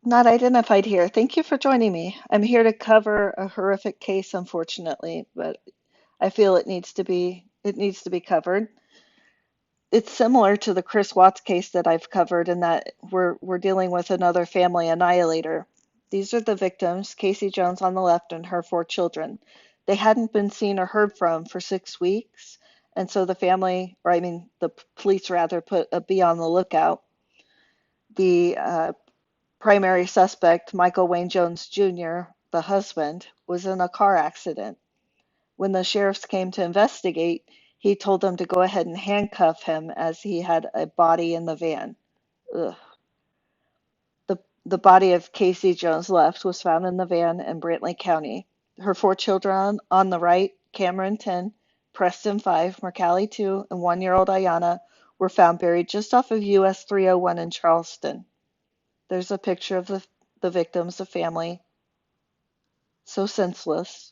Not identified here. Thank you for joining me. I'm here to cover a horrific case, unfortunately, but I feel it needs to be covered. It's similar to the Chris Watts case that I've covered in that we're dealing with another family annihilator. These are the victims, Casey Jones on the left and her four children. They hadn't been seen or heard from for 6 weeks, and so the family, or I mean the police rather, put a be on the lookout. The primary suspect, Michael Wayne Jones Jr., the husband, was in a car accident. When the sheriffs came to investigate, he told them to go ahead and handcuff him as he had a body in the van. Ugh. The body of Casey Jones left was found in the van in Brantley County. Her four children on the right, Cameron 10, Preston 5, Mercalli 2, and 1-year-old Ayana were found buried just off of US 301 in Charleston. There's a picture of the victims, the family, so senseless.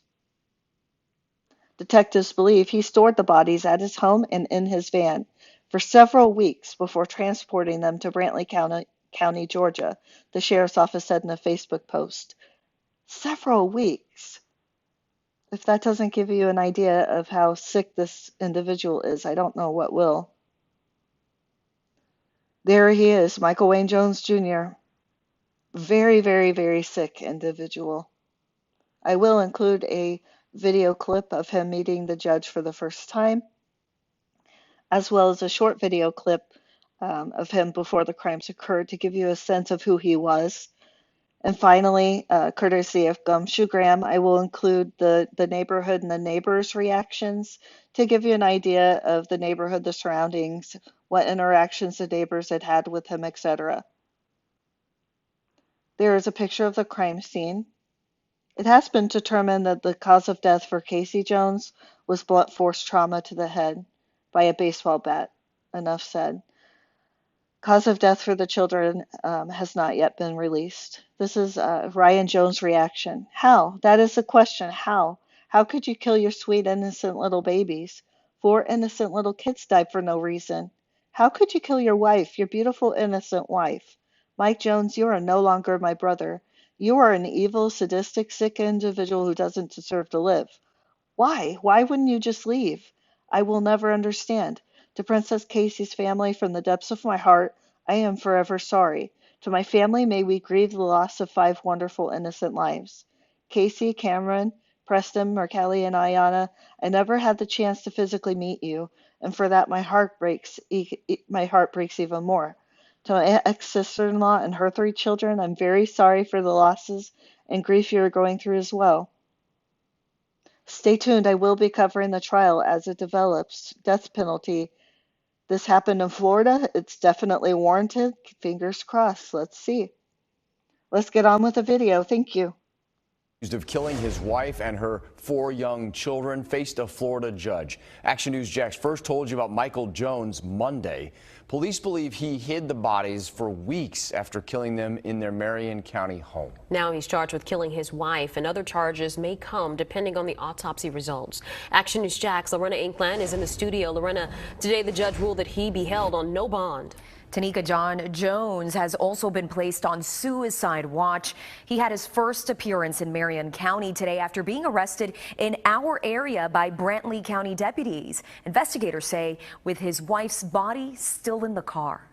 Detectives believe he stored the bodies at his home and in his van for several weeks before transporting them to Brantley County, Georgia, the sheriff's office said in a Facebook post. Several weeks. If that doesn't give you an idea of how sick this individual is, I don't know what will. There he is, Michael Wayne Jones Jr. Very, very, very sick individual. I will include a video clip of him meeting the judge for the first time, as well as a short video clip of him before the crimes occurred to give you a sense of who he was. And finally, courtesy of Gumshoe Graham, I will include the neighborhood and the neighbors' reactions to give you an idea of the neighborhood, the surroundings, what interactions the neighbors had had with him, etc. There is a picture of the crime scene. It has been determined that the cause of death for Casey Jones was blunt force trauma to the head by a baseball bat. Enough said. Cause of death for the children has not yet been released. This is Ryan Jones' reaction. How? That is the question. How? How could you kill your sweet, innocent little babies? 4 innocent little kids died for no reason. How could you kill your wife, your beautiful, innocent wife? Mike Jones, you are no longer my brother. You are an evil, sadistic, sick individual who doesn't deserve to live. Why? Why wouldn't you just leave? I will never understand. To Princess Casey's family, from the depths of my heart, I am forever sorry. To my family, may we grieve the loss of 5 wonderful, innocent lives. Casey, Cameron, Preston, Mercalli, and Ayana, I never had the chance to physically meet you, and for that my heart breaks even more. To my ex-sister-in-law and her 3 children, I'm very sorry for the losses and grief you are going through as well. Stay tuned. I will be covering the trial as it develops. Death penalty. This happened in Florida. It's definitely warranted. Fingers crossed. Let's see. Let's get on with the video. Thank you. Accused of killing his wife and her 4 young children, faced a Florida judge. Action News Jax first told you about Michael Jones Monday. Police believe he hid the bodies for weeks after killing them in their Marion County home. Now he's charged with killing his wife, and other charges may come depending on the autopsy results. Action News Jax, Lorena Inkland is in the studio. Lorena, today the judge ruled that he be held on no bond. Tanika, John Jones has also been placed on suicide watch. He had his first appearance in Marion County today after being arrested in our area by Brantley County deputies. Investigators say with his wife's body still in the car.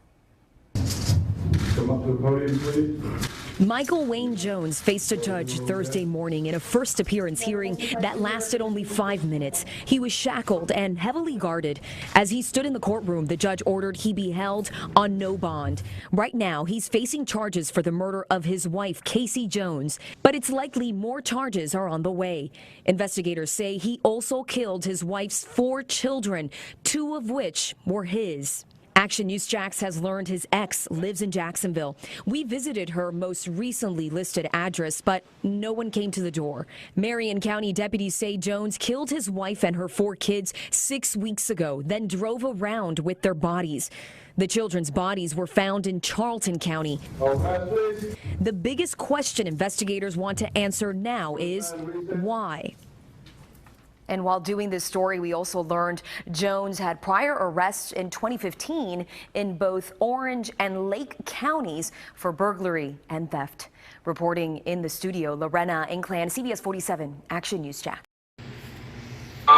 Come up to the podium, please. Michael Wayne Jones faced a judge Thursday morning in a first appearance hearing that lasted only 5 minutes. He was shackled and heavily guarded. As he stood in the courtroom, the judge ordered he be held on no bond. Right now, he's facing charges for the murder of his wife, Casey Jones, but it's likely more charges are on the way. Investigators say he also killed his wife's 4 children, 2 of which were his. Action News Jax has learned his ex lives in Jacksonville. We visited her most recently listed address, but no one came to the door. Marion County deputies say Jones killed his wife and her 4 kids 6 weeks ago, then drove around with their bodies. The children's bodies were found in Charlton County. The biggest question investigators want to answer now is why? And while doing this story, we also learned Jones had prior arrests in 2015 in both Orange and Lake counties for burglary and theft. Reporting in the studio, Lorena Inclan, CBS 47 Action News Jack. You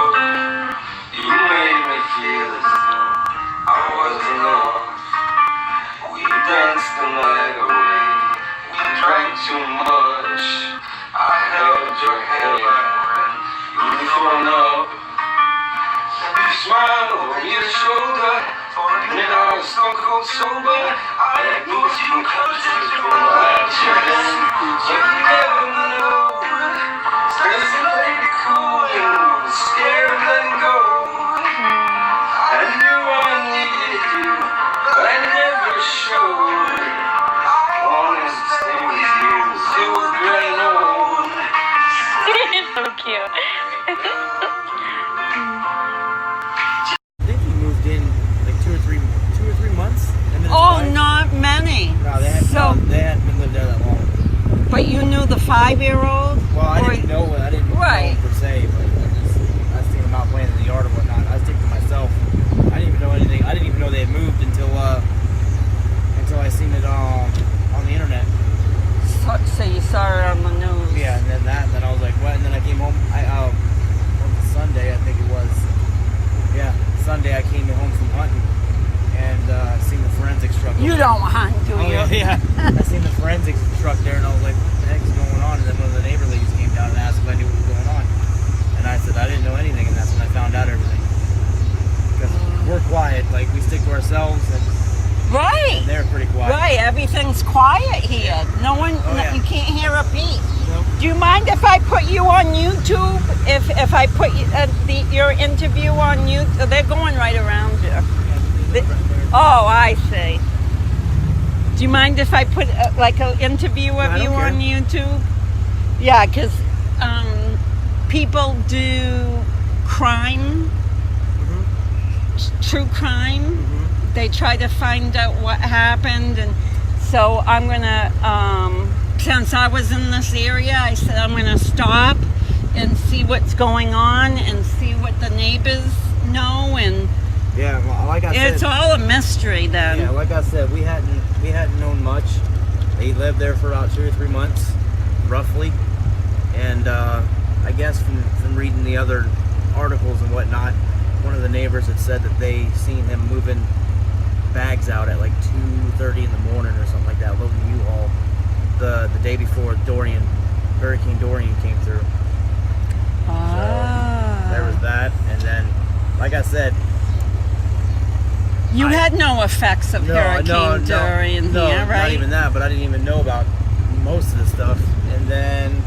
made me feel as though I wasn't lost. We danced the night away. We drank too much. I held your hair and you thrown up. You smiled over your shoulder. For a minute I was stone cold sober. I let both you close to my chest. You never know. There's a lady cool and scared of letting go. I knew I needed you, but I never showed. I wanted to stay with you till we're growing old. It's so cute. I think he moved in like 2 or 3 months. Oh, not many. No, they hadn't been lived there that long. But you knew the 5-year-old? Well, I didn't know it. I didn't know Right. him per se, but I seen him out playing in the yard or whatnot. I was thinking to myself, I didn't even know anything. I didn't even know they had moved until I seen it on the internet. So you saw it on the news? Yeah, and then I was like, what? And then I came home. On Sunday, I think it was. Yeah, Sunday I came home from hunting and seen the forensics truck. You don't hunt, do you? Yeah. I seen the forensics truck there, and I was like, what the heck is going on? And then one of the neighbor ladies came down and asked if I knew what was going on. And I said, I didn't know anything, and that's when I found out everything. Because we're quiet, like we stick to ourselves, and Right. they're pretty quiet. Right, everything's quiet here. No one, yeah. you can't hear a beat. Nope. Do you mind if I put you on YouTube? If I put your interview on YouTube? They're going right around you. Oh, I see. Do you mind if I put like an interview of you on YouTube? Yeah, because people do crime, true crime. They try to find out what happened, and so I'm gonna, since I was in this area, I said I'm gonna stop and see what's going on and see what the neighbors know, and Yeah, well, like I said, it's all a mystery then. Yeah, like I said, we hadn't known much. He lived there for about 2 or 3 months, roughly, and I guess from reading the other articles and whatnot, one of the neighbors had said that they seen him moving bags out at like 2:30 in the morning or something like that, loading U-Haul the day before Hurricane Dorian came through. So there was that, and then, like I said, You had no effects of Hurricane Dorian here, right? Not even that, but I didn't even know about most of the stuff. And then,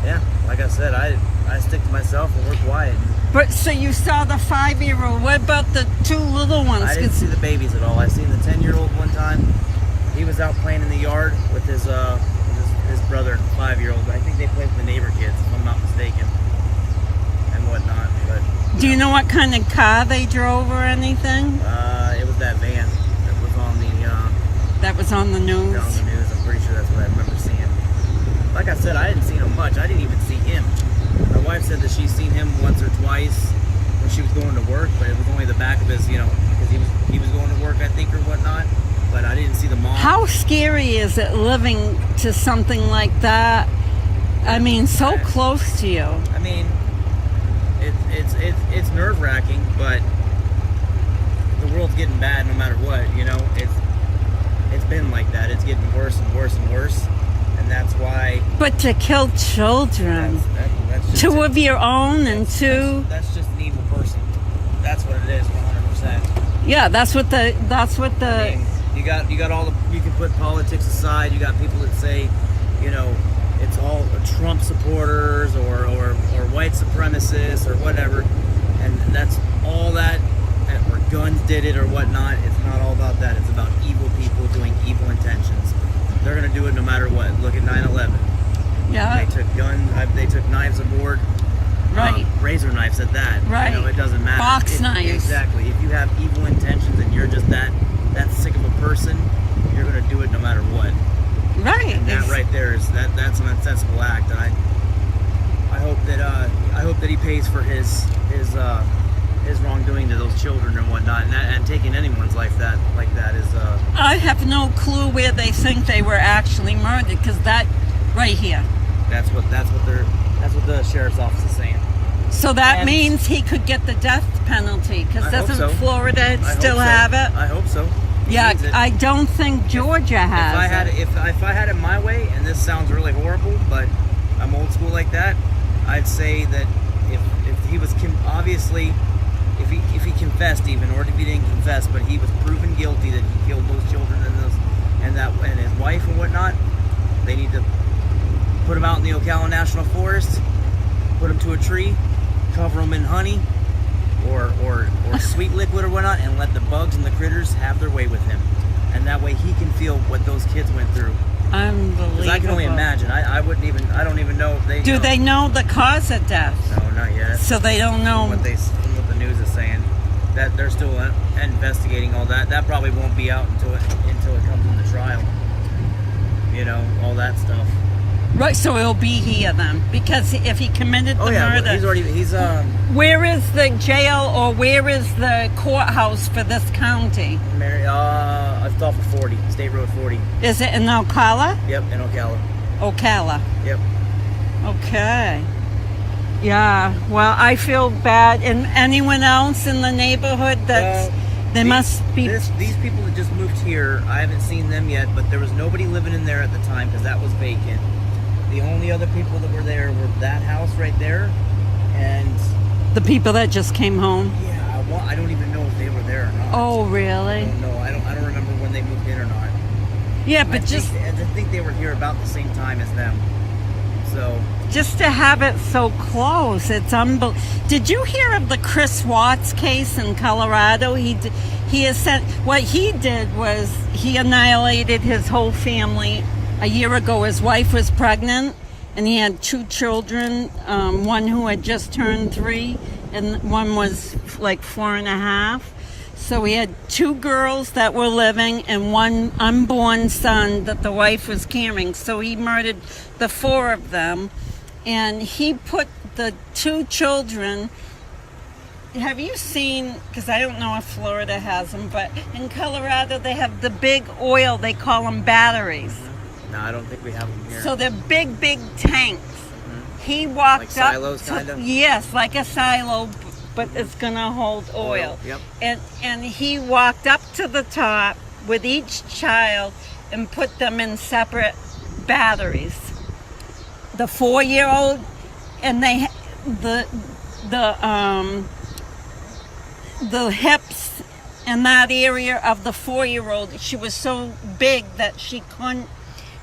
yeah, like I said, I stick to myself and we're quiet. But so you saw the 5-year-old. What about the 2 little ones? I didn't see the babies at all. I seen the 10-year-old one time. He was out playing in the yard with his brother, 5-year-old. I think they played with the neighbor kids, if I'm not mistaken, and whatnot. But do you know what kind of car they drove or anything? It was that van that was on the that was on the news. On the news. I'm pretty sure that's what I remember seeing. Like I said, I didn't see him much. I didn't even see him. My wife said that she's seen him once or twice when she was going to work, but it was only the back of his, because he was going to work, I think, or whatnot. But I didn't see the mom. How scary is it living to something like that? I mean, so close to you. I mean, it's nerve-wracking, but the world's getting bad no matter what. It's been like that. It's getting worse and worse and worse, and that's why. But to kill children, that's just 2 of your own and 2. That's just an evil person. That's what it is, 100%. Yeah, that's what the. I mean, you got all the. You can put politics aside. You got people that say, it's all Trump supporters or white supremacists or whatever, and that's all that. Or guns did it or whatnot. It's not all about that. It's about evil people doing evil intentions. They're gonna do it no matter what. Look at 9/11. Yeah. They took guns. They took knives aboard. Right. Razor knives at that. Right. It doesn't matter. Box knives. Exactly. If you have evil intentions and you're just that sick of a person, you're gonna do it no matter what. Right. And that right there is that's an unsensible act, and I hope that he pays for his wrongdoing to those children and whatnot, and taking anyone's life like that is. I have no clue where they think they were actually murdered, because that right here. That's what the sheriff's office is saying. So that means he could get the death penalty, because doesn't so. Florida still have it? I hope so. Yeah, I don't think Georgia has it. If I had it my way, and this sounds really horrible, but I'm old school like that, I'd say that if he was obviously, if he confessed even, or if he didn't confess, but he was proven guilty that he killed those children and his wife and whatnot, they need to put him out in the Ocala National Forest, put him to a tree, cover him in honey or sweet liquid or whatnot, and let the bugs and the critters have their way with him. And that way he can feel what those kids went through. Unbelievable. Because I can only imagine. I don't even know if they Do they know the cause of death? No, not yet. So they don't know. From what the news is saying, that they're still investigating all that. That probably won't be out until it comes in the trial. You know, all that stuff. Right, so he'll be here then, because if he committed the murder. He's Where is the jail, or where is the courthouse for this county? It's off of 40, State Road 40. Is it in Ocala? Yep, in Ocala. Ocala. Yep. Okay. Yeah, well, I feel bad. And anyone else in the neighborhood must be... These people that just moved here, I haven't seen them yet, but there was nobody living in there at the time because that was vacant. The only other people that were there were that house right there, and... The people that just came home? Yeah, I don't even know if they were there or not. Oh, really? I don't know. I don't remember when they moved in or not. Yeah, but I think they were here about the same time as them. So... Just to have it so close, it's unbelievable. Did you hear of the Chris Watts case in Colorado? What he did was he annihilated his whole family. A year ago, his wife was pregnant, and he had 2 children, one who had just turned 3, and one was like 4.5. So he had 2 girls that were living and 1 unborn son that the wife was carrying. So he murdered the 4 of them, and he put the 2 children... Have you seen, because I don't know if Florida has them, but in Colorado they have the big oil, they call them batteries. No, I don't think we have them here. So they're big, big tanks. Mm-hmm. He walked like silos, kind of? Yes, like a silo, but it's going to hold oil. Yep. And he walked up to the top with each child and put them in separate batteries. The 4-year-old, and the hips in that area of the 4-year-old, she was so big that she couldn't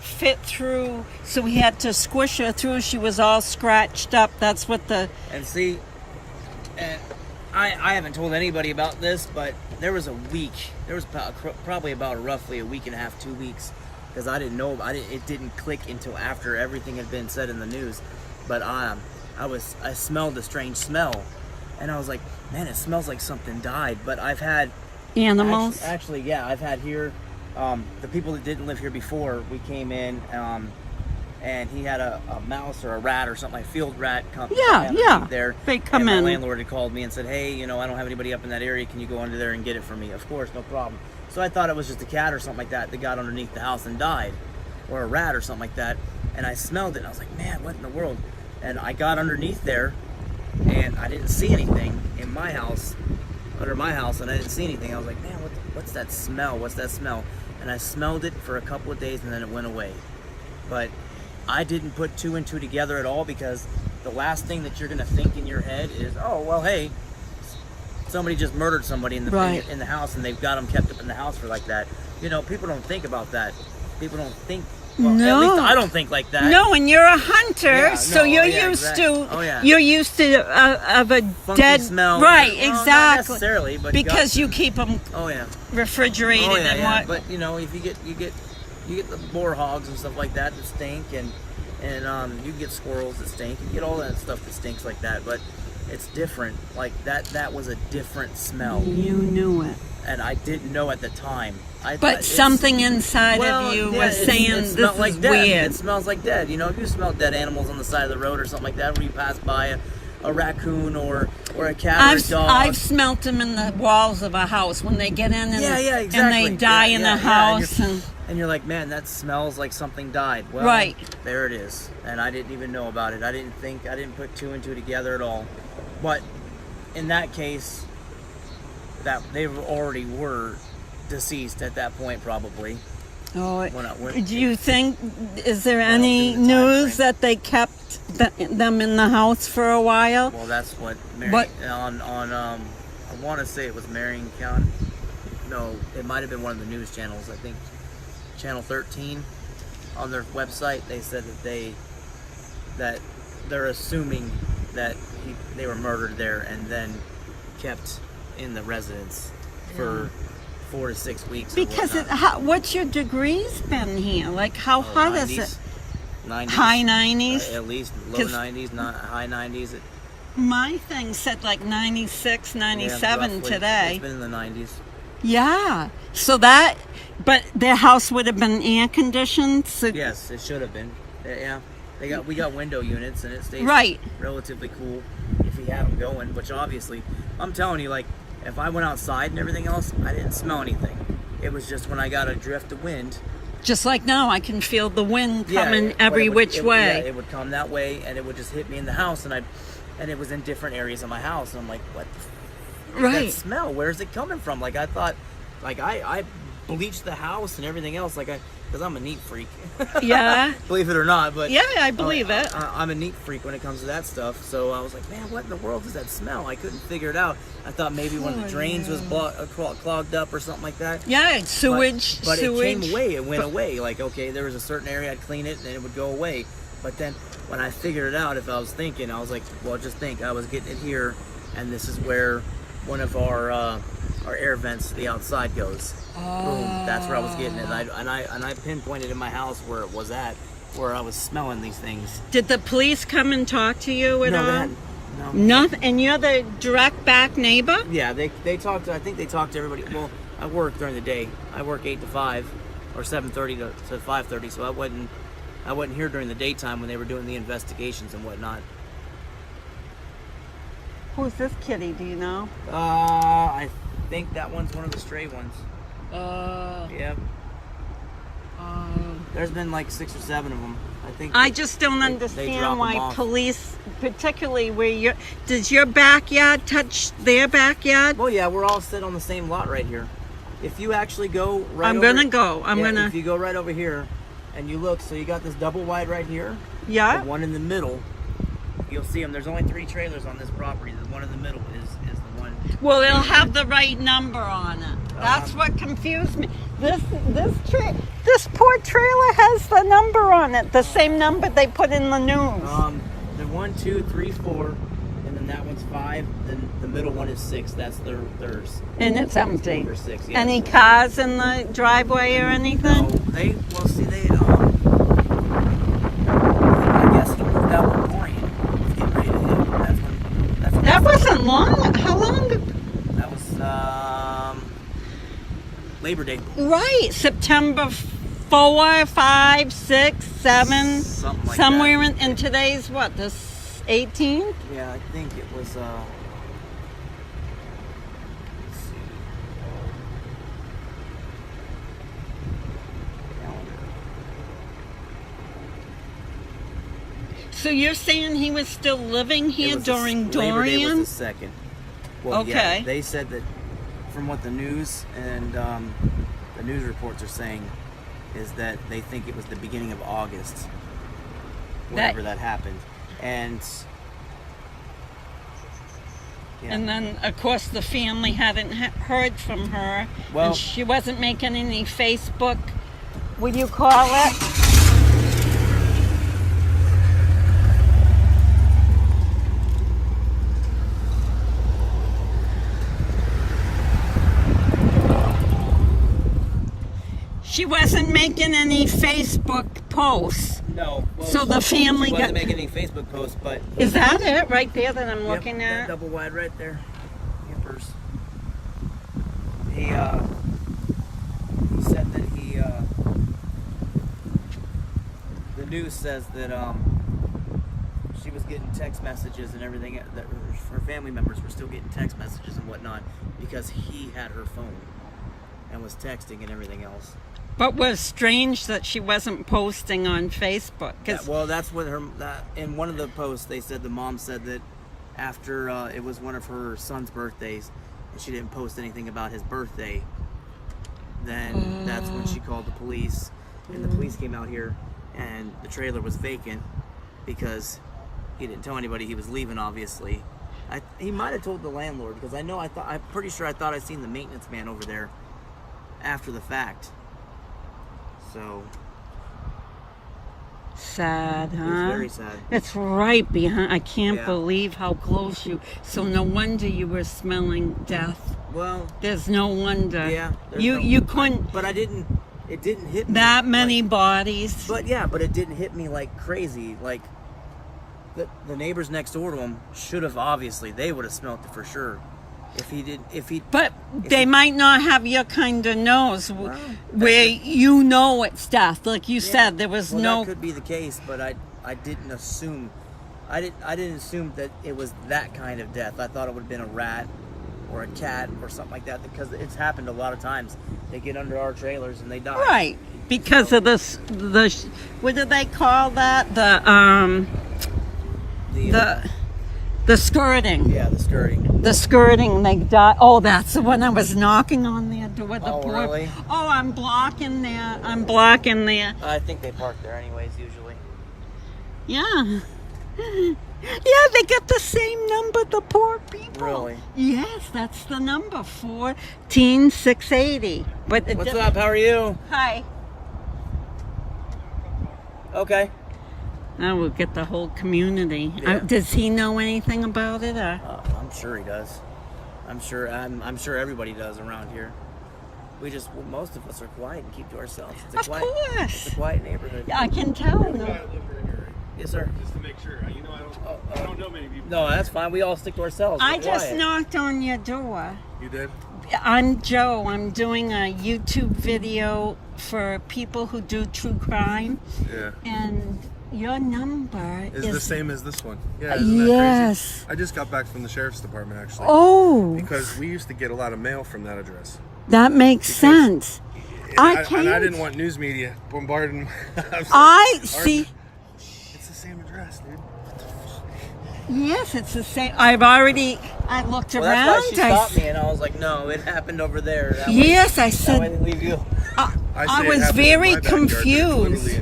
fit through, so he had to squish her through. She was all scratched up. That's what the... And see, I haven't told anybody about this, but there was probably about roughly a week and a half, 2 weeks, because I didn't know, it didn't click until after everything had been said in the news. But I smelled a strange smell, and I was like, man, it smells like something died. But I've had animals. Actually, yeah, I've had here. The people that didn't live here before, we came in, and he had a mouse or a rat or something, like field rat come there. They come and in. My landlord had called me and said, hey, I don't have anybody up in that area. Can you go under there and get it for me? Of course, no problem. So I thought it was just a cat or something like that got underneath the house and died, or a rat or something like that. And I smelled it, and I was like, man, what in the world? And I got underneath there, and I didn't see anything in my house, under my house, and I didn't see anything. I was like, man, what's that smell? What's that smell? And I smelled it for a couple of days, and then it went away. But I didn't put 2 and 2 together at all, because the last thing that you're going to think in your head is, oh, well, hey, somebody just murdered somebody in the house, and they've got them kept up in the house for like that. People don't think about that. People don't think... Well, no. At least I don't think like that. No, and you're a hunter, so you're used to. Oh, yeah. You're used to of a funky dead smell. right? Well, exactly. Not necessarily, but because you keep them. Oh yeah. Refrigerated and what? But if you get the boar hogs and stuff like that stink, and you get squirrels that stink, you get all that stuff that stinks like that. But it's different. Like that was a different smell. You knew it. and I didn't know at the time. But something inside of you was saying it this smelled like is dead. weird. It smells like dead. You know, if you smell dead animals on the side of the road or something like that, when you pass by a raccoon or a cat or a dog. I've smelt them in the walls of a house when they get in and, exactly. and they die in the house. And you're like, man, that smells like something died. Well, right. There it is. And I didn't even know about it. I didn't put two and two together at all. But in that case, that they already were deceased at that point, probably. Oh, do you think, is there any news that they kept them in the house for a while? Well, that's what I want to say it was Marion County. No, it might have been one of the news channels. I think Channel 13 on their website. They said that they're assuming that they were murdered there and then kept in the residence for 4 to 6 weeks. Because what's your degrees been here? Like how hot 90s, is it? 90s, high 90s? At least low 90s, not high 90s. My thing said like 96, 97 roughly. today. It's been in the 90s. Yeah. So but their house would have been air conditioned? So Yes, it should have been. Yeah. We got window units and it stays relatively cool if you have them going, which obviously, I'm telling you, like, if I went outside and everything else, I didn't smell anything. It was just when I got a drift of wind. Just like now, I can feel the wind coming every which way. Yeah, it would come that way and it would just hit me in the house, and it was in different areas of my house, and I'm like, what the that smell? Where's it coming from? Like, I thought, like, I bleached the house and everything else, like, because I'm a neat freak. Yeah. Believe it or not, but yeah, I believe it. I'm a neat freak when it comes to that stuff. So I was like, man, what in the world does that smell? I couldn't figure it out. I thought maybe one of the drains was clogged up or something like that. Yeah, sewage. But it came away. It went away. Like, okay, there was a certain area I'd clean it and it would go away. But then when I figured it out, if I was thinking, I was like, well, just think, I was getting it here, and this is where one of our air vents to the outside goes. Boom, that's where I was getting it, and I pinpointed in my house where it was at, where I was smelling these things. Did the police come and talk to you at all? No. Nothing. And you're the direct back neighbor? Yeah, they talked. I think they talked to everybody. Well, I work during the day. I work 8 to 5, or 7:30 to 5:30. So I wasn't here during the daytime when they were doing the investigations and whatnot. Who's this kitty? Do you know? I think that one's one of the stray ones. Yep. There's been like 6 or 7 of them. I just don't understand why police, particularly where does your backyard touch their backyard? Well, yeah, we're all sit on the same lot right here. If you actually go right if you go right over here and you look, so you got this double wide right here. Yeah. The one in the middle, you'll see them. There's only 3 trailers on this property. The one in the middle is the one. Well, it'll have the right number on it. That's what confused me. This poor trailer has the number on it, the same number they put in the news. The 1, 2, 3, 4, and then that one's 5. Then the middle one is 6. That's theirs. And it's empty. Or 6. Yeah. Any cars in the driveway or anything? No, I guess he moved out one point. He's getting ready to hit. That wasn't long. How long? That was Labor Day. Right, September 4, 5, 6, 7, something like somewhere that. in today's what? This 18th? Yeah, I think it was. Let's see. So you're saying he was still living here during Labor Day Dorian? was the 2nd. Well, okay. Yeah, they said that from what the news and the news reports are saying is that they think it was the beginning of August whenever that happened. And and then, of course, the family hadn't heard from her. Well, and she wasn't making any Facebook, what do you call it? She wasn't making any Facebook posts. No. Well, so the family she wasn't making any Facebook posts, but... Is that it right there that I'm looking at? That double wide right there. Yippers. he said that the news says that she was getting text messages and everything, that her family members were still getting text messages and whatnot because he had her phone and was texting and everything else. But was strange that she wasn't posting on Facebook. Well, that's what in one of the posts they said, the mom said that after it was one of her son's birthdays and she didn't post anything about his birthday, then that's when she called the police, and the police came out here and the trailer was vacant because he didn't tell anybody he was leaving, obviously. He might have told the landlord, because I'm pretty sure I thought I seen the maintenance man over there after the fact. So sad, huh? It's very sad. It's right behind. I can't Yeah. believe how close you. So no wonder you were smelling death. Well, there's no wonder. Yeah. You couldn't. But it didn't hit me that many bodies. But it didn't hit me like crazy. Like the neighbors next door to him should have, obviously, they would have smelt it for sure. But they might not have your kind of nose where you know it's death. Like you said, there was that could be the case, but I didn't assume. I didn't assume that it was that kind of death. I thought it would have been a rat or a cat or something like that, because it's happened a lot of times. They get under our trailers and they die. Right, because of the what do they call that? The skirting. Yeah, the skirting. The skirting, they die. Oh, that's the one I was knocking on their door. Really? Oh, I'm blocking there. I think they park there anyways, usually. Yeah. Yeah, they got the same number, the poor people. Really? Yes, that's the number, 14680. But what's up? How are you? Hi. Okay. Now we'll get the whole community. Yeah. Does he know anything about it? Or? I'm sure he does. I'm sure everybody does around here. Most of us are quiet and keep to ourselves. It's course. It's a quiet neighborhood. Yeah, I can tell. Yes, sir. Just to make sure. I don't know many people. No, that's fine. We all stick to ourselves. I just knocked on your door. You did? I'm Joe. I'm doing a YouTube video for people who do true crime. Yeah. And your number is the same as this one. Yeah. Yes. Crazy? I just got back from the sheriff's department, actually. Oh. Because we used to get a lot of mail from that address. That makes sense. I didn't want news media bombarding. See. It's the same address, dude. Yes, it's the same. I looked around. That's why she stopped me, and I was like, no, it happened over there. Yes, I said. That way they leave you. I was very confused.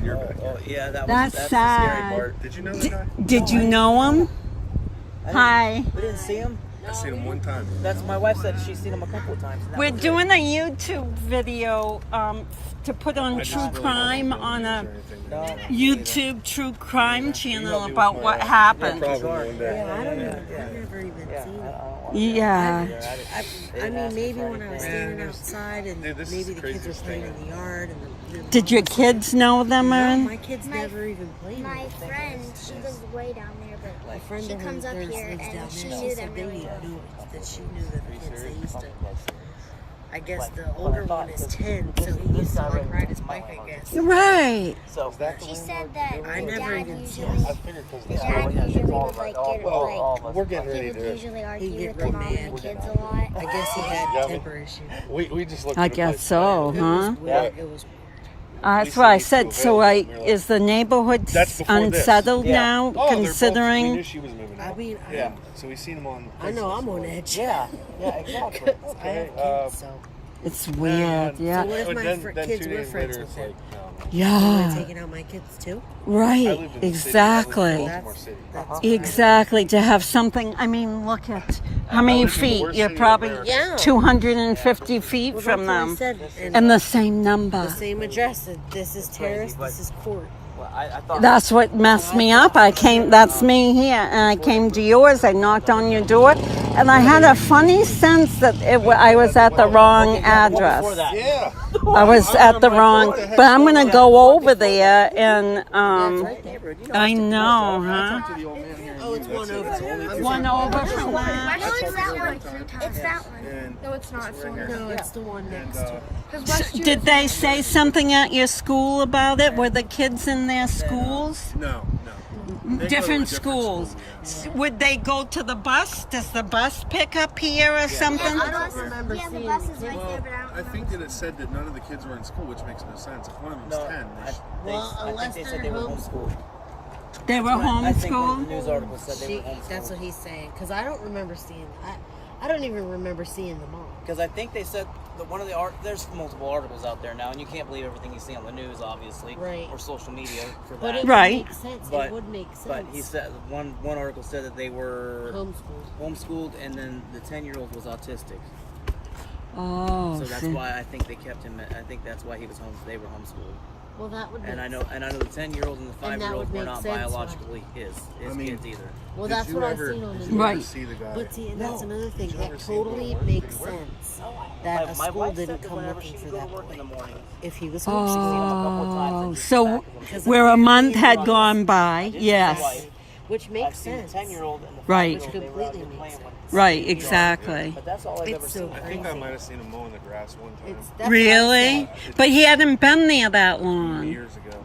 Yeah, that's the sad. scary part. Did you know that guy? Did you know him? Hi. We didn't see him. I seen him one time. That's my wife said she's seen him a couple of times. We're doing a YouTube video to put on true crime on a YouTube true crime channel about what happened. Yeah, I don't know. I've never even seen it. Yeah. I mean, maybe when I was standing outside and maybe the kids were playing in the yard. Did your kids know them, Erin? My kids never even played. My friend, she lives way down there, but she comes up here and she knew them really well. That she knew that the kids, they used to. I guess the older one is 10, so he used to like ride his bike, I guess. Right. She said that I never even seen would like get we're getting ready he would usually argue get with the mom mad. and the kids a lot. I guess he had temper issues. We just looked. I at a guess place so, tonight. huh? It was That's what I said. So is the neighborhood unsettled now, Oh, considering? we knew she was moving out. I mean, yeah. So we seen him on. I know I'm on edge. Yeah, exactly. I have kids, so. It's weird, yeah. So what if my then kids 2 were days friends later, with it's him? like, no. Yeah. Taking out my kids too? Right, exactly. Exactly, to have something, I mean, look at how many feet. You're probably 250 feet from them. And the same number. The same address. This is terrace, this is court. That's what messed me up. That's me here, and I came to yours. I knocked on your door, and I had a funny sense that I was at the wrong address. Yeah. I was at the wrong, but I'm going to go over there, and I know, huh? No, it's one over. One over from that? No, it's that one. It's that one. No, it's not. It's the one. No, it's the one next to it. Did they say something at your school about it? Were the kids in their schools? No. Different schools. Would they go to the bus? Does the bus pick up here or something? I don't remember Yeah, the seeing bus the is right kids. there, but I I don't think that it said that none of the kids were in school, which makes no sense. If one of them's 10, they should... Well, unless they they're said they were homeschooled. They were I think one of homeschooled? the news articles said they were That's homeschooled. what he's saying. Because I don't remember seeing. I don't even remember seeing them all. Because I think they said that one of the there's multiple articles out there now, and you can't believe everything you see on the news, obviously, Right. or social media for But that. it Right. would make sense. But- It would make sense. But he said one article said that they were Homeschooled. and then the 10-year-old was autistic. Oh, So that's why I think they kept him. I think that's why he was home. They were homeschooled. Well, that would. And make I know the 10-year-old and the And that 5-year-old would were make not sense, biologically his kids either. Well, Did that's you what I've ever- seen on the did news. you ever Right. see the guy? But see, and that's another thing. Did you ever That see him totally go to work? makes Did he work? sense that a My school wife didn't said that come whenever looking she for would go to that work in boy the morning. if he was Seen him a couple homeschooled. of times and just so back with him. where a month had gone by, yes. Which I've makes seen the sense. 10-year-old and the Right. 5-year-old, they were out Completely there makes playing sense. with Right, exactly. But that's all I've ever It's so seen. I think I crazy. might have seen him mowing the grass one time. That's what I Really? said. But he hadn't been there that long. Years ago.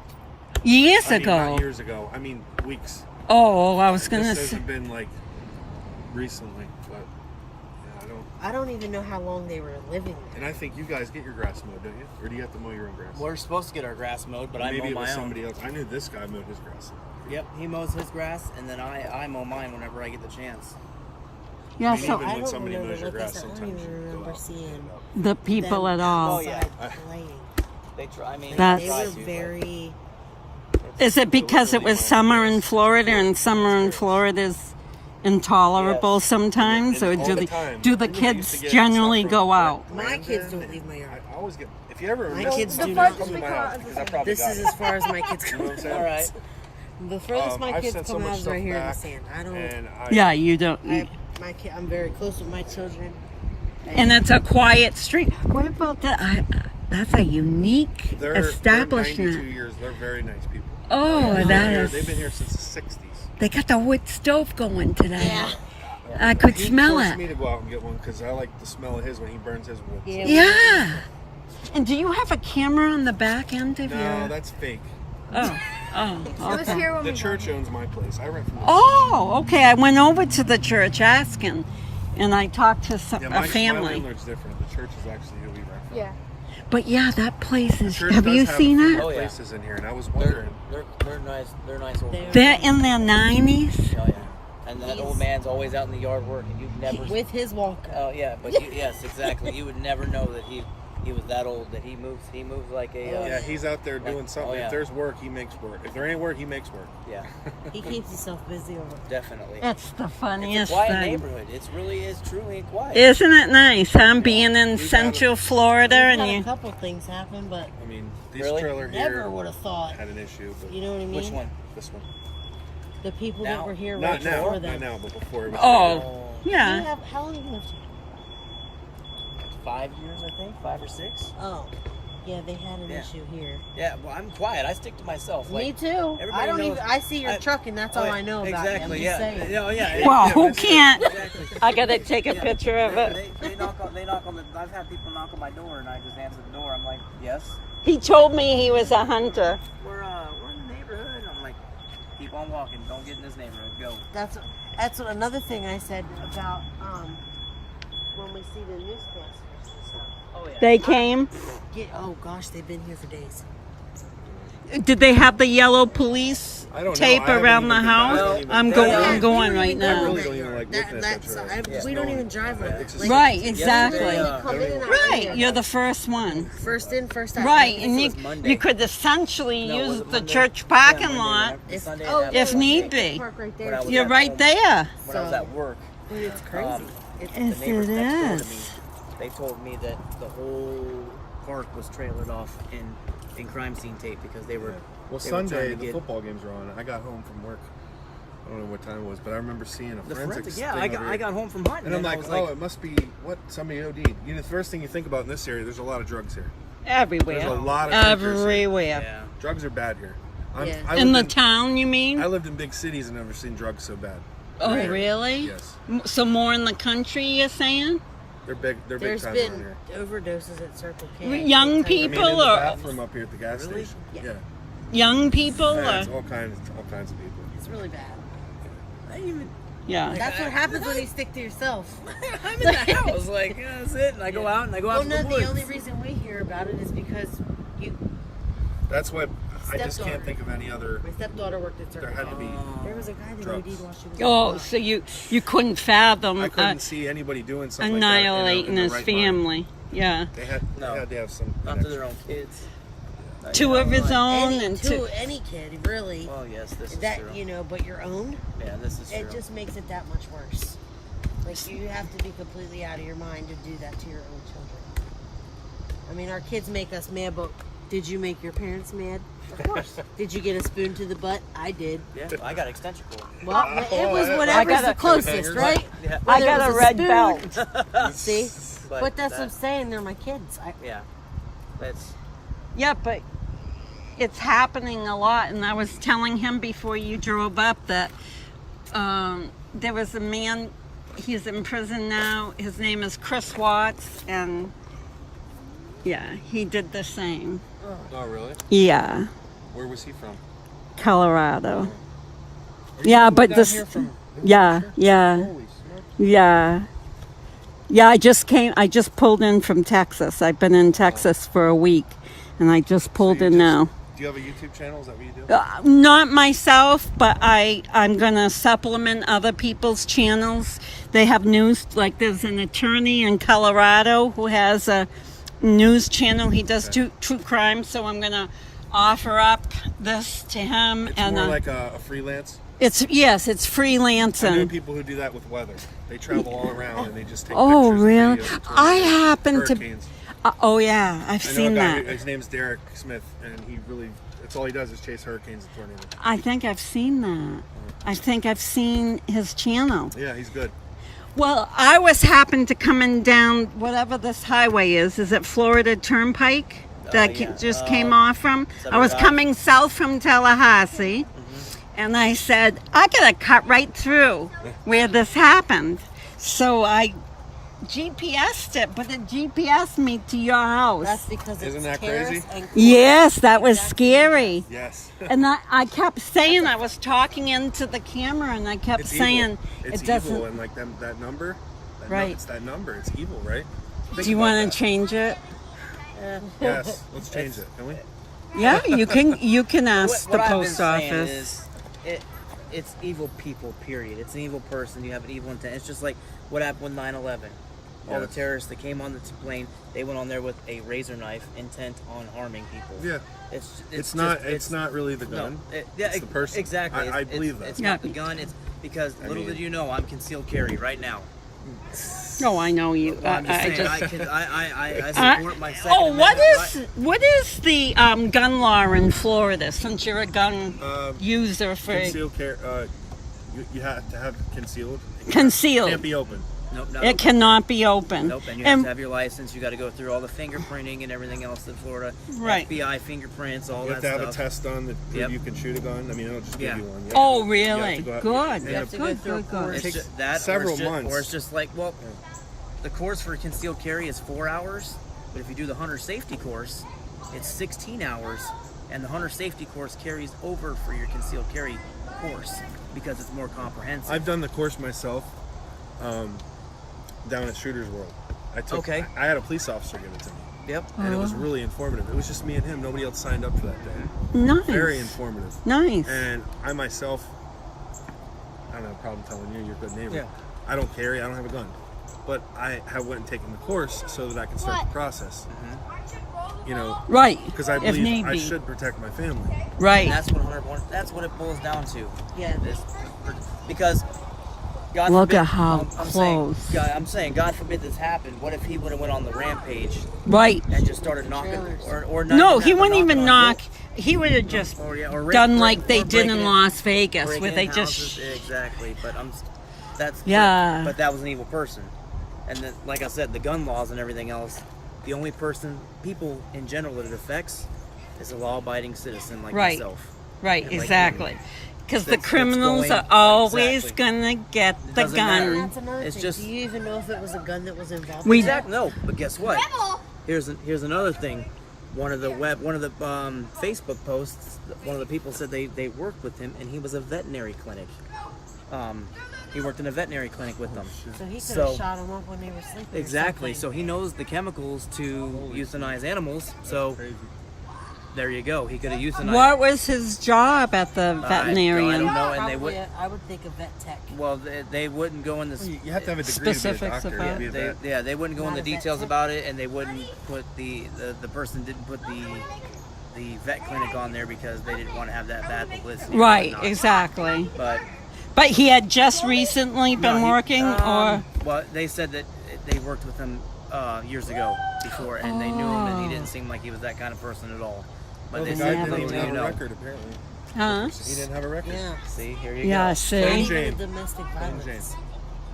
Years I mean, ago. not years ago. I mean, weeks. Oh, I was gonna This say. hasn't been like recently, but yeah, I don't. I don't even know how long they were living there. And I think you guys get your grass mowed, don't you? Or do you have to mow your own grass? We're supposed to get our grass mowed, but I Maybe mow it my was own. somebody else. I knew this guy mowed his grass. Yep, he mows his grass, and then I mow mine whenever I get the chance. Yeah, I mean, so even when I don't somebody remember, mows your like I grass, said, I don't sometimes even you go remember out. seeing the people them at all. Oh, yeah. outside playing. They try. I mean, That's- They try were to, but- very. Is it because it was summer in Florida and summer in Florida is intolerable Yes. sometimes, or All do the the time. do the We used to kids get generally stuff go from out? My kids Brandon, don't leave my yard. I always get. If you ever My miss kids something, do not. come to my house because I probably This got is it. as far as my kids You know what I'm come. saying? All right. The furthest my I've kids sent so come much out is stuff right here in the back, sand. I don't. And Yeah, you don't. I'm very close with my children. And it's a quiet street. What about that? That's a unique They're establishment. 92 years. They're very nice people. Oh, They've that been here- is. They've been here since the 60s. They got the wood stove going today. Yeah. I could He smell forced it. me to go out and get one because I like the smell of his when he burns his wood. Yeah. Yeah. And do you have a camera on the back end of No, your? that's fake. Oh, okay. The church owns my place. I rent from the Oh, okay. I went over to the church asking, and I talked to yeah, a my family. landlord's different. The church is actually who we rent from. Yeah. But yeah, that place is. Church Have does you have seen a few it? more Oh, yeah. places in here, and I was They're wondering. nice. They're nice old. They're- They're in their 90s. Oh yeah. And that old man's always out in the yard working. You'd never. With his walker. Oh yeah, but yes, exactly. You would never know that he was that old. That he moves. He moves like a. Yeah, he's out there doing something. oh, yeah. If there's work, he makes work. If there ain't work, he makes work. Yeah, He keeps himself busy over. definitely. That's the It's funniest a quiet thing. neighborhood. It really is truly quiet. Isn't it nice, huh? Being in We've Central Florida We've and had a you. couple things happen, but I mean, this Really? trailer never here would have thought. had an issue, but You know what I mean? Which one? this one. The people Now? that were here Not right now, before not them. now, but before it was. Oh, You yeah. have, how long have you lived here? 5 years, I think, 5 or 6. Oh, yeah, they had an Yeah. issue here. Yeah, well, I'm quiet. I stick to myself. Me Like, too. everybody I don't knows- even. I see your I- truck, and that's oh, all yeah, I know about exactly, you. I'm yeah. just saying. Yeah, yeah. Well, yeah, who that's it. can't? Exactly. I gotta take a Yeah. picture of it. They knock on the. I've had people knock on my door, and I just answer the door. I'm like, yes. He told me he was a hunter. We're in the neighborhood. I'm like, keep on walking. Don't get in this neighborhood. Go. That's what another thing I said about when we see the newscasters and stuff. Oh yeah. They came. Oh gosh, they've been here for days. Did they have the yellow police I don't know. tape I haven't around even the been house? back. I don't I'm even- going. Yeah, I'm going we right don't even now. go really that don't even yard. like looking at that That's trailer. we don't even drive over there. It's just- Like, Right, exactly. Yesterday, come in and out Right, here. you're the first one. First in, first out. Right, think and it was Monday. you could essentially No, was use it the Monday? church Yeah, parking Monday, lot whenever- It's- Sunday oh, and if Monday. need be. Park right When I there. was You're at right home. there. When I was at work, Dude, it's crazy. Yes, the neighbors it next door to is. me, they told me that the whole park was trailered off in crime scene tape because they were. Well, they were trying Sunday to the get- football games were on. I got home from work. I don't know what time it was, but I remember seeing a The forensics forensic, yeah, thing I over got, here. I got home from hunting, And I'm I like, was oh, it must be what somebody OD'd. You know, the first thing you think about in this area, there's a lot of drugs here. Everywhere. There's a lot of drinkers here. Everywhere. yeah. Drugs are bad here. In the town, you mean? I lived in big cities and never seen drugs so bad. Oh, really? Yes. So more in the country, you're saying? They're big. They're big time There's around been here. overdoses at Circle K. Young I people mean, in the or bathroom up here at the gas Really? station. Yeah. Yeah. young people? Yeah, Or? it's all kinds of people. It's really bad. I even. Yeah. That's what happens when you stick to yourself. I'm in the house, like, yeah, that's it. And I go out and I go out Well, to no, the woods. the only reason we hear about it is because you. That's why I just Stepdaughter. can't think of any other. My stepdaughter worked at There Circle had to K. be. There was a guy that drugs. OD'd while she was. Oh, so you couldn't fathom I couldn't see anybody doing something annihilating like that his in the right family. mind. Yeah. They had to have some. Not to their own kids. Two of his own and two. Any kid, really. Well, yes, this is That true. but your own. Yeah, this is true. It just makes it that much worse. Like, you have to be completely out of your mind to do that to your own children. I mean, our kids make us mad, but did you make your parents mad? Of course. Did you get a spoon to the butt? I did. Yeah, I got extension cord. Well, it was whatever's the closest, right? Yeah. I Whether it got a was red spoon. belt. See? But that's what I'm saying. They're my kids. Yeah, that's. Yeah, but it's happening a lot. And I was telling him before you drove up that there was a man, he's in prison now. His name is Chris Watts. And yeah, he did the same. Oh, really? Yeah, Where was he from? Colorado. Yeah, but Down this. here from- Yeah. Holy smokes. Yeah. Yeah, I just pulled in from Texas. I've been in Texas for a week, and I just pulled in now. Do you have a YouTube channel? Is that what you do? Not myself, but I'm going to supplement other people's channels. They have news, like there's an attorney in Colorado who has a news channel. He does true crime, so I'm going to offer up this to him. It's and more like a freelance. it's freelancing. I know people who do that with weather. They travel all around and they just take Oh, pictures. really? And videos of I happen to. hurricanes. Oh yeah, I've I know seen a guy that. His name's Derek Smith, and that's all he does is chase hurricanes and tornadoes. I think I've seen that. I think I've seen his channel. Yeah, he's good. Well, I happened to coming down whatever this highway is. Is it Florida Turnpike that yeah. just came off from? I was 75. coming south from Tallahassee, and I said, I gotta cut right through where this happened. So I GPS'd it, but it GPS'd me to your house. That's because it's Isn't that terrace crazy? and Yes, that was scary. Yes. And I kept saying, I was talking into the camera, and I kept It's saying, evil. It's it doesn't. evil, and like that number. Right. It's that number. It's evil, right? Do you want to change it? Yes. Let's change it. Can we? Yeah, you can ask What the I've been post saying office. is, it's evil people, period. It's an evil person. You have an evil intent. It's just like what happened with 9/11. All the Yes. terrorists that came on the plane, they went on there with a razor knife, intent on harming people. Yeah. It's not. just- It's not really the gun. No, it's the person. Exactly. I believe that. It's not the gun. It's because I little mean- did you know, I'm concealed carry right now. Oh, I know you. Well, I'm just I saying, just. I support my Second Oh, what Amendment is what is the gun law in Florida? Since you're a gun user for Concealed carry. You have to have concealed. concealed, Can't be open. Nope, not it open. cannot be open. Nope, and you have to have your license. You got to go through all the fingerprinting and everything else in Florida. Right. FBI fingerprints, all You have that to have stuff. a test done that prove Yep. you can shoot a gun. I mean, it'll just Yeah. give you one. Oh, You really? have to go out- Good. and You have to go Good. through a Good. Good. course. It's takes just that, several or it's just, months. Or it's just like, well, the course for concealed carry is 4 hours, but if you do the hunter safety course, it's 16 hours, and the hunter safety course carries over for your concealed carry course because it's more comprehensive. I've done the course myself down at Shooter's World. Okay. I had a police officer give it to me, Yep. and it was really informative. It was just me and him. Nobody else signed up for that day. Nice. Very informative. Nice. And I myself, I don't have a problem telling you, you're a good neighbor. Yeah. I don't carry. I don't have a gun, but I have went and taken the course so that I can start the process. You know, Right. because I If need believe I be. should protect my family. Right. And that's what it boils down to. Yeah. Because God Look forbid, at how I'm saying, close. I'm saying, God forbid this happened. What if he would have went on the rampage Right. and just started knocking, or not No, even he that, but wouldn't even knocking on knock. doors? He would have just Or done like they did breaking in Las Vegas, breaking where in they houses. just. Exactly. But that's Yeah. But that was an evil person, and then, like I said, the gun laws and everything else. The only people in general that it affects is a law-abiding citizen like Right. myself. Right, Like, exactly. Because the that's criminals going- are always exactly. gonna get It the doesn't gun. matter. That's another It's thing. just- Do you even know if it was a gun that was involved? We- in that? Exactly. No, but guess what? Here's another thing. One of the Facebook posts, one of the people said they worked with him, and he was a veterinary clinic. He worked in a veterinary clinic with them. So he could have shot them up when they were sleeping. or Exactly. something. So he knows the chemicals to euthanize animals. So there you go. He could have euthanized. What was his job at the veterinarian? I don't know, and they Probably would. I would think a vet tech. Well, they wouldn't go in the. You have to have a degree Specifics to be a doctor. about- to be a vet. Yeah, they wouldn't go in Not the a vet details tech? about it, and they wouldn't put the person didn't put the vet clinic on there because they didn't want to have that bad publicity. and Right, whatnot. exactly. But he had just recently been no, working, or well, they said that they worked with him years ago before, and they knew him, and he didn't seem like he was that kind of person at all. But Well, they the said, guy didn't little even do have you a know. record, apparently. huh? He didn't have a record. Yeah. See, here you Yeah, go. see. Not Plain even Jane. domestic violence. Jane.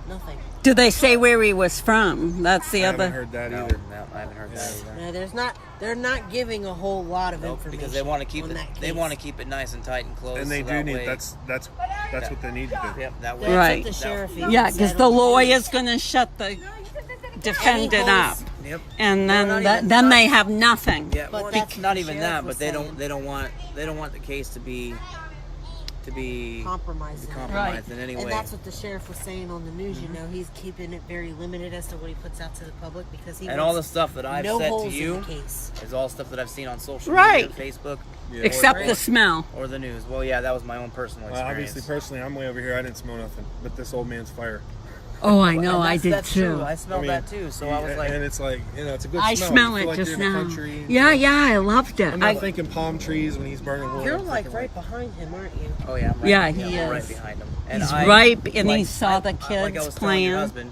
Nothing. Do they say where he was from? That's the I haven't other. heard that No, either. no, I haven't heard that either. No, they're not giving a whole lot of Nope, information. because they want to keep on it. that They case. want to keep it nice and tight and close. And they so do that need way- that's what they need to do. Yep, that way. That's Right. what the sheriff even Yeah, because said the on lawyer's going to shut the defendant up, Yep. and Well, then not even- then they have nothing. Yeah, But well, that's not what the even sheriff that, was but they saying. don't want the case to be compromised. compromised in any And way. that's what the sheriff was saying on the news. You know, he's keeping it very limited as to what he puts out to the public because he And all the wants stuff that I've no said to holes in you the case. is all stuff that I've seen on social Right. media, Facebook, Yeah. Except or- the smell. or the news. Well, yeah, that was my own personal Well, experience. obviously, personally, I'm way over here. I didn't smell nothing, but this old man's fire. Oh, I know, And I that's- did that's too. True. I smelled that too. So I was like, and it's like, it's a good I smell. smell You feel it like just you're in the now. country. Yeah, I loved it. I'm not thinking palm trees when he's burning wood. You're I'm like thinking right behind him, aren't you? oh yeah, I'm right, Yeah, he I'm right is. behind him. And He's I, right, and he like, saw the like I kids was telling your playing. husband,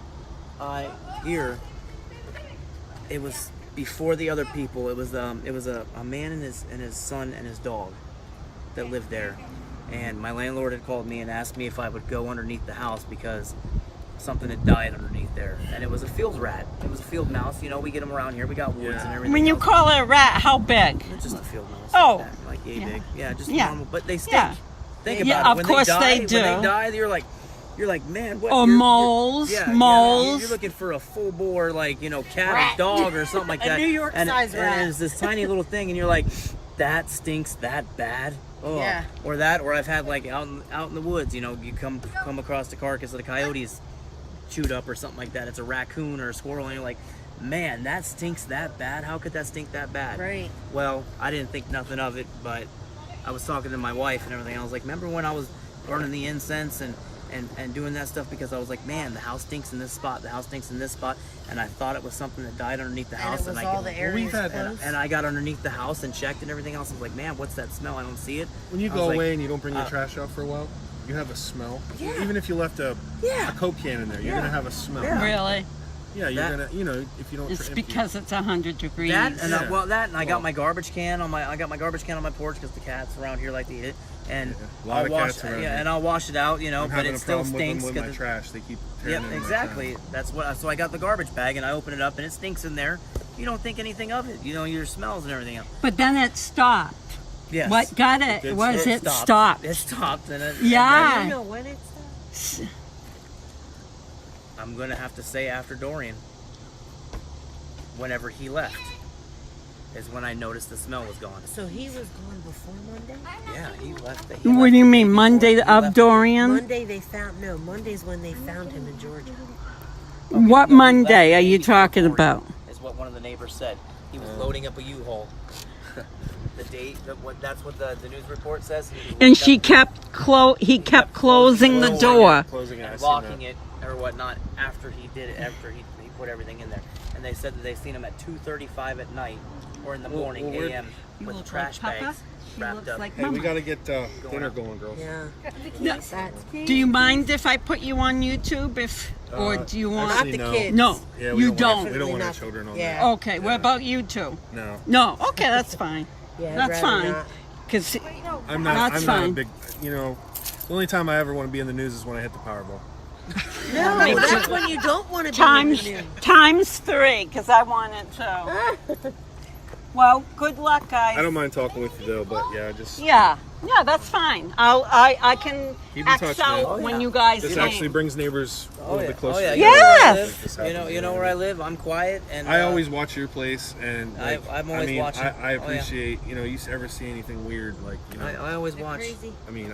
it was before the other people. It was a man and his son and his dog that lived there, and my landlord had called me and asked me if I would go underneath the house because something had died underneath there, and it was a field rat. It was a field mouse. You know, we get them around here. We got woods and everything. When you else. call it a rat, how big? It's just a field mouse. Oh. like, that, like yay Yeah. big. Yeah, just Yeah. normal. But they stink. Yeah. Think Yeah, about it. of When course they they die, do. When they die, you're like, man, what? Or You're- moles, yeah, moles. You're looking for a full bore, like, cat or dog or something like A that. New York and, size and rat. it's this tiny little thing, and you're like, that stinks that bad. Oh. Yeah. Or I've had like out in the woods, you come across the carcass of the coyotes chewed up or something like that. It's a raccoon or a squirrel, and you're like, man, that stinks that bad. How could that stink that bad? Right. Well, I didn't think nothing of it, but I was talking to my wife and everything. I was like, remember when I was burning the incense and doing that stuff because I was like, man, the house stinks in this spot, the house stinks in this spot, and I thought it was something that died underneath the And house. it was I all the areas close. and I got underneath the house and checked and everything else. I was like, man, what's that smell? I don't see it. When you I was go like, away and you don't bring your trash out for a while, you have a smell. Yeah. Even if you left a Coke can in there, you're gonna have a smell. Yeah. Really? Yeah, you're That- gonna, if you don't. It's empty- because it's 100 degrees. That and Yeah. I got my garbage can on my porch because the cats around here like to eat it, and A lot of I'll wash cats around here. and I'll wash it out, I'm but having it a still problem with them stinks with my 'cause trash. They keep tearing Yep, into my exactly. trash. That's what. So I got the garbage bag and I open it up and it stinks in there. You don't think anything of it. Your smells and everything else. But then it stopped. Yes. What got it did was stop. it stopped. It stopped and it. I Yeah. don't know when it stopped. I'm gonna have to say after Dorian. Whenever he left, is when I noticed the smell was gone. So he was gone before Monday? Yeah, he left. What do you mean, Monday he of left. Dorian? Monday Monday's when they found him in Georgia. What No, he Monday left are the you day before talking Dorian, about? Is what one of the neighbors said. He was loading up a U-Haul. The date. That's what the news report says. He was And loading she up- he kept closing the door. Closing it. I and seen locking that. it or whatnot after he did it, after he put everything in there. And they said that they seen him at 2:35 at night or in the morning, well, we're- a.m. You with look trash like Papa. bags She wrapped looks up. like Hey, we Mama. gotta get dinner going, girls. Yeah. Do you mind if I put you on YouTube or do you want? actually, Not the no. kids. No, Yeah, we you don't. Want, don't. we don't want our Not- children on yeah. there. Okay, what about you two? No, No, okay, that's fine. Yeah, I'd That's rather fine. not. Because I'm not. That's I'm not a fine. big. The only time I ever want to be in the news is when I hit the Powerball. No, that's when you don't want to be times in the news. times 3, because I wanted to. Well, good luck, guys. I don't mind talking with you though, but yeah, just Yeah, that's fine. I can keep in act touch, out man. when you guys This leave. actually brings neighbors a little bit closer. yeah. Yes. You know where I live. I'm quiet, and I always watch your place, and like, I'm always watching. I appreciate you know, you ever see anything weird, like, you know, I always watch. I mean,